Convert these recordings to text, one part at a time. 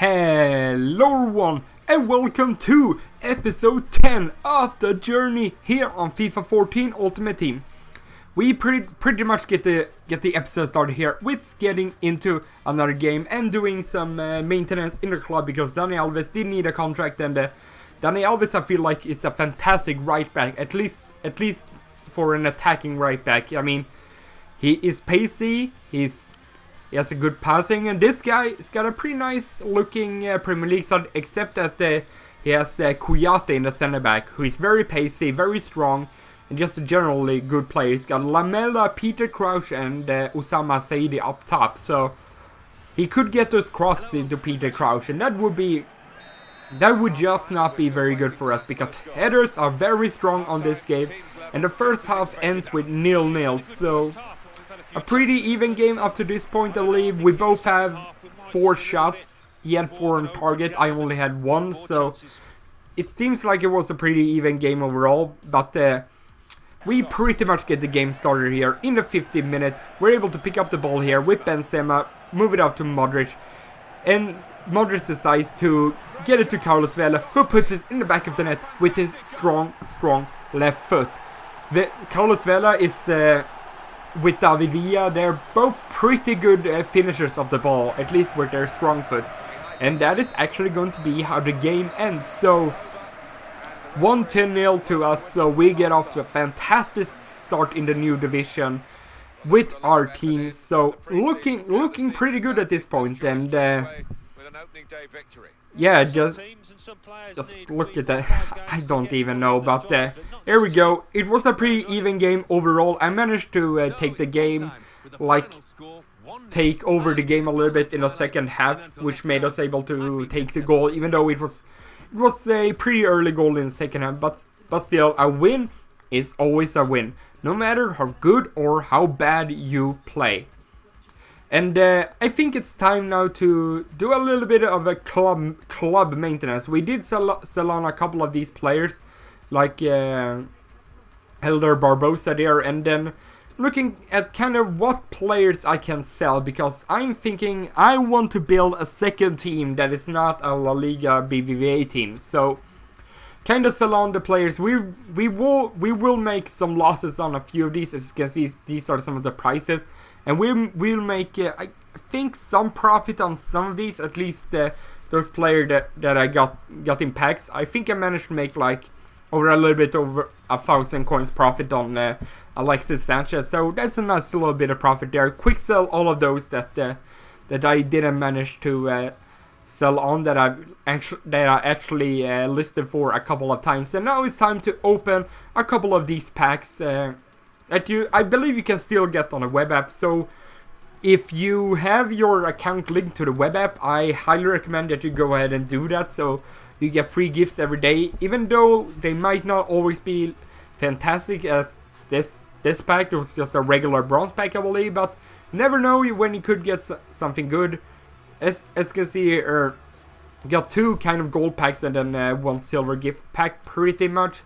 Hello everyone and welcome to episode 10 of the journey here on FIFA 14 Ultimate Team. We pretty much get the episode started here with getting into another game and doing some maintenance in the club because Dani Alves did need a contract, and Dani Alves, I feel like, is a fantastic right back, at least for an attacking right back. I mean, he is pacey, he has a good passing, and this guy has got a pretty nice looking Premier League side, except that he has Kouyaté in the center back, who is very pacey, very strong, and just a generally good player. He's got Lamela, Peter Crouch, and Osama Saidi up top, so he could get those crosses into Peter Crouch, and that would just not be very good for us because headers are very strong on this game, and the first half ends with 0-0, so a pretty even game up to this point, I believe. We both have 4 shots. He had 4 on target, I only had 1, so it seems like it was a pretty even game overall, but we pretty much get the game started here in the 50th minute. We're able to pick up the ball here with Benzema, move it out to Modric, and Modric decides to get it to Carlos Vela, who puts it in the back of the net with his strong left foot. Carlos Vela is with David Villa, they're both pretty good finishers of the ball, at least with their strong foot. And that is actually going to be how the game ends. So 1-0 to us, so we get off to a fantastic start in the new division with our team. So looking pretty good at this point, and yeah, just look at that. I don't even know, but here we go. It was a pretty even game overall. I managed to take the game, take over the game a little bit in the second half, which made us able to take the goal, even though it was a pretty early goal in the second half. But still, a win is always a win, no matter how good or how bad you play. And I think it's time now to do a little bit of a club maintenance. We did sell on a couple of these players, like Helder Barbosa there, and then looking at kind of what players I can sell, because I'm thinking I want to build a second team that is not a La Liga BBVA team. So kind of sell on the players. We will make some losses on a few of these. As you can see, these are some of the prices. And we'll make, I think, some profit on some of these. At least those players that I got in packs. I think I managed to make like a little bit over 1,000 coins profit on Alexis Sanchez. So that's a nice little bit of profit there. Quick sell all of those that I didn't manage to sell on, that I actually listed for a couple of times. And now it's time to open a couple of these packs. I believe you can still get on a web app, so if you have your account linked to the web app, I highly recommend that you go ahead and do that, so you get free gifts every day, even though they might not always be fantastic as this pack. It was just a regular bronze pack, I believe, but you never know when you could get something good. As you can see here, got 2 kind of gold packs and then 1 silver gift pack pretty much.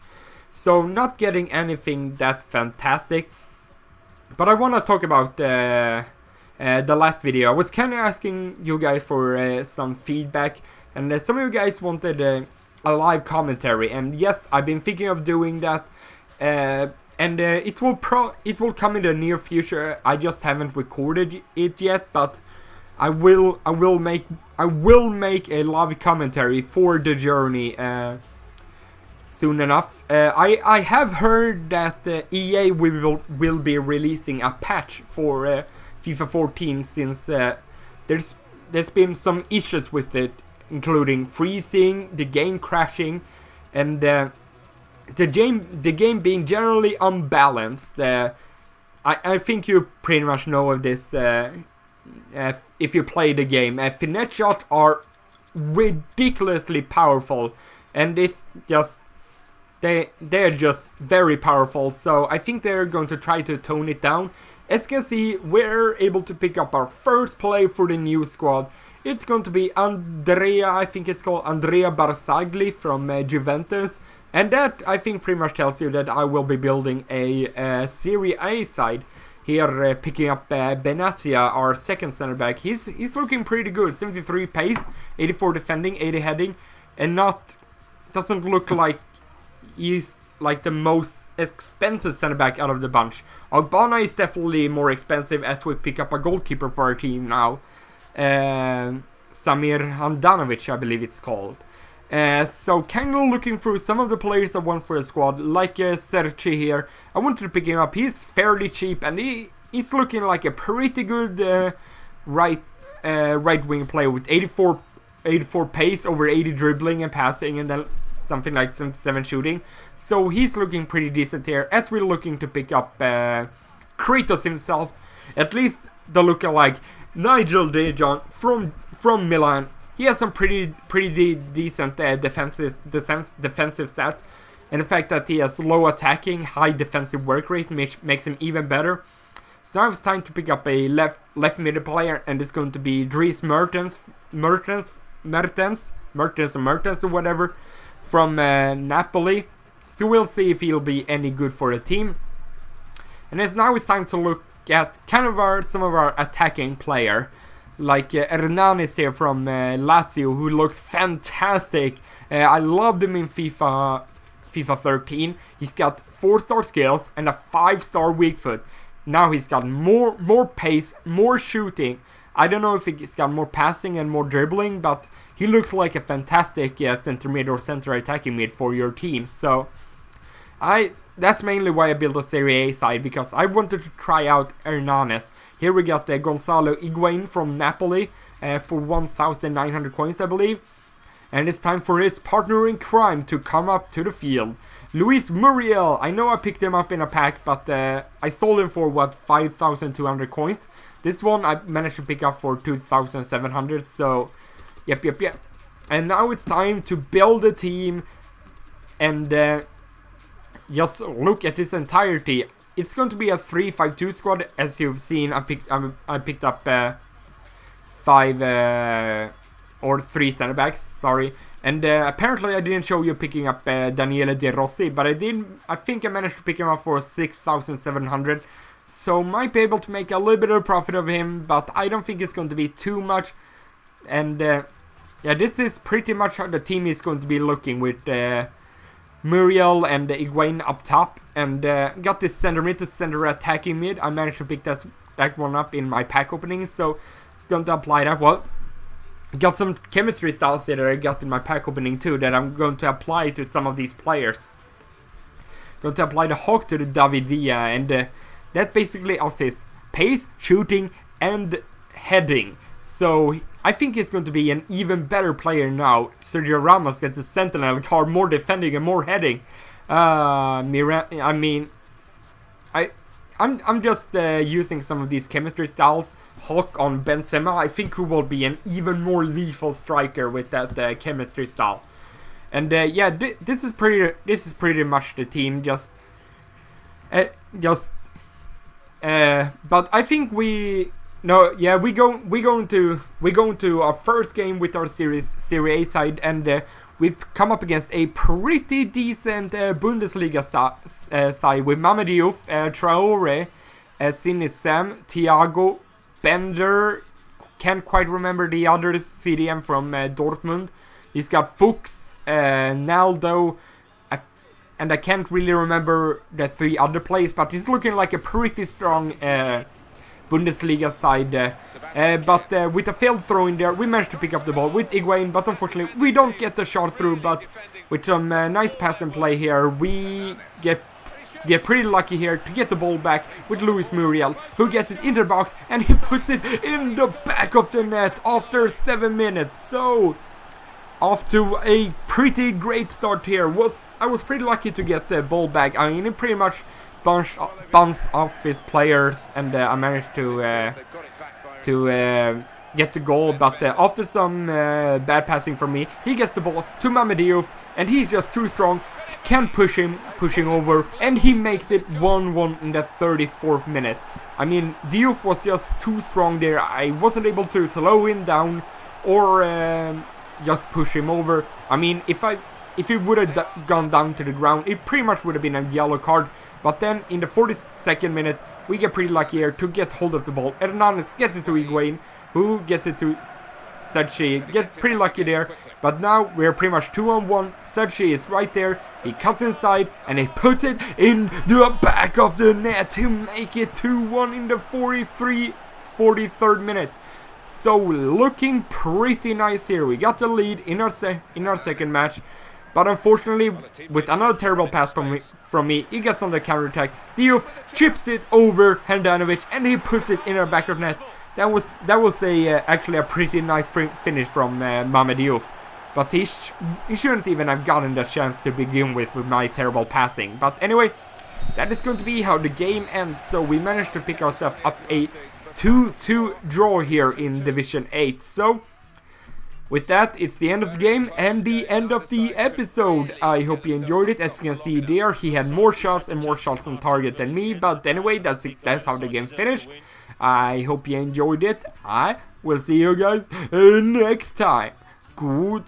So not getting anything that fantastic, but I want to talk about the last video. I was kind of asking you guys for some feedback, and some of you guys wanted a live commentary, and yes, I've been thinking of doing that, and it will come in the near future. I just haven't recorded it yet, but I will make a live commentary for the journey soon enough. I have heard that EA will be releasing a patch for FIFA 14 since there's been some issues with it, including freezing, the game crashing, and the game being generally unbalanced. I think you pretty much know of this if you play the game. Finesse shots are ridiculously powerful, and it's just they're just very powerful, so I think they're going to try to tone it down. As you can see, we're able to pick up our first play for the new squad. It's going to be I think it's called Andrea Barzagli from Juventus, and that I think pretty much tells you that I will be building a Serie A side here picking up Benatia, our second center back. He's looking pretty good. 73 pace, 84 defending, 80 heading, and doesn't look like he's like the most expensive center back out of the bunch. Ogbonna is definitely more expensive as we pick up a goalkeeper for our team now. Samir Handanovic, I believe it's called. So kind of looking through some of the players I want for the squad, like Serchi here. I wanted to pick him up. He's fairly cheap, and he's looking like a pretty good right wing player with 84 pace, over 80 dribbling and passing, and then something like 7 shooting. So he's looking pretty decent here, as we're looking to pick up Kratos himself, at least the lookalike Nigel Dejan from Milan. He has some pretty decent defensive stats, and the fact that he has low attacking, high defensive work rate makes him even better. So now it's time to pick up a left mid player, and it's going to be Dries Mertens or whatever, from Napoli. So we'll see if he'll be any good for the team. And now it's time to look at kind of some of our attacking player, like Hernanes here from Lazio, who looks fantastic. I loved him in FIFA 13. He's got 4-star skills and a 5-star weak foot. Now he's got more pace, more shooting. I don't know if he's got more passing and more dribbling, but he looks like a fantastic center mid or center attacking mid for your team. So that's mainly why I built a Serie A side, because I wanted to try out Hernanes. Here we got Gonzalo Higuain from Napoli for 1,900 coins, I believe. And it's time for his partner in crime to come up to the field. Luis Muriel. I know I picked him up in a pack, but I sold him for, 5,200 coins. This one I managed to pick up for 2,700, so yep. And now it's time to build a team and just look at this entirety. It's going to be a 3-5-2 squad, as you've seen. I picked up 3 center backs. Sorry, and apparently I didn't show you picking up Daniele De Rossi, but I did. I think I managed to pick him up for 6,700. So might be able to make a little bit of profit of him, but I don't think it's going to be too much. And yeah, this is pretty much how the team is going to be looking, with Muriel and Higuain up top, and got this center mid to center attacking mid. I managed to pick that one up in my pack opening, so it's going to apply that. Well, got some chemistry styles that I got in my pack opening too, that I'm going to apply to some of these players. Going to apply the Hawk to the David Villa, and that basically offers pace, shooting, and heading. So I think he's going to be an even better player now. Sergio Ramos gets a Sentinel card, more defending and more heading. I'm just using some of these chemistry styles. Hawk on Benzema. I think he will be an even more lethal striker with that chemistry style. And yeah, this is pretty much the team. But I think we're going to our first game with our Serie A side, and we've come up against a pretty decent Bundesliga side with Mamadou Diouf, Traore, Sini Sam, Thiago, Bender. Can't quite remember the other CDM from Dortmund. He's got Fuchs, Naldo, and I can't really remember the 3 other players, but he's looking like a pretty strong Bundesliga side. But with a failed throw in there, we managed to pick up the ball with Higuain, but unfortunately we don't get the shot through. But with some nice pass and play here, we get pretty lucky here to get the ball back with Luis Muriel, who gets it in the box, and he puts it in the back of the net after 7 minutes. So off to a pretty great start here. I was pretty lucky to get the ball back. I mean, it pretty much bounced off his players, and I managed to get the goal. But after some bad passing from me, he gets the ball to Mamadou Diouf, and he's just too strong. Can't pushing over, and he makes it 1-1 in the 34th minute. I mean, Diouf was just too strong there. I wasn't able to slow him down or just push him over. I mean, if he would have gone down to the ground, it pretty much would have been a yellow card. But then in the 42nd minute, We get pretty lucky here to get hold of the ball. Hernandez gets it to Higuain, who gets it to Sergi. Gets pretty lucky there, but now we're pretty much 2-on-1. Sergi is right there. He cuts inside and he puts it in the back of the net to make it 2-1 in the 43rd minute. So looking pretty nice here. We got the lead in our second match, but unfortunately, with another terrible pass from me, he gets on the counter-attack. Diouf chips it over Handanovic and he puts it in our back of net. That was actually a pretty nice finish from Mame Diouf. But he shouldn't even have gotten that chance to begin with my terrible passing. But anyway, that is going to be how the game ends. So we managed to pick ourselves up a 2-2 draw here in Division 8. So with that, it's the end of the game and the end of the episode. I hope you enjoyed it. As you can see there, he had more shots on target than me. But anyway, that's how the game finished. I hope you enjoyed it. I will see you guys next time. Good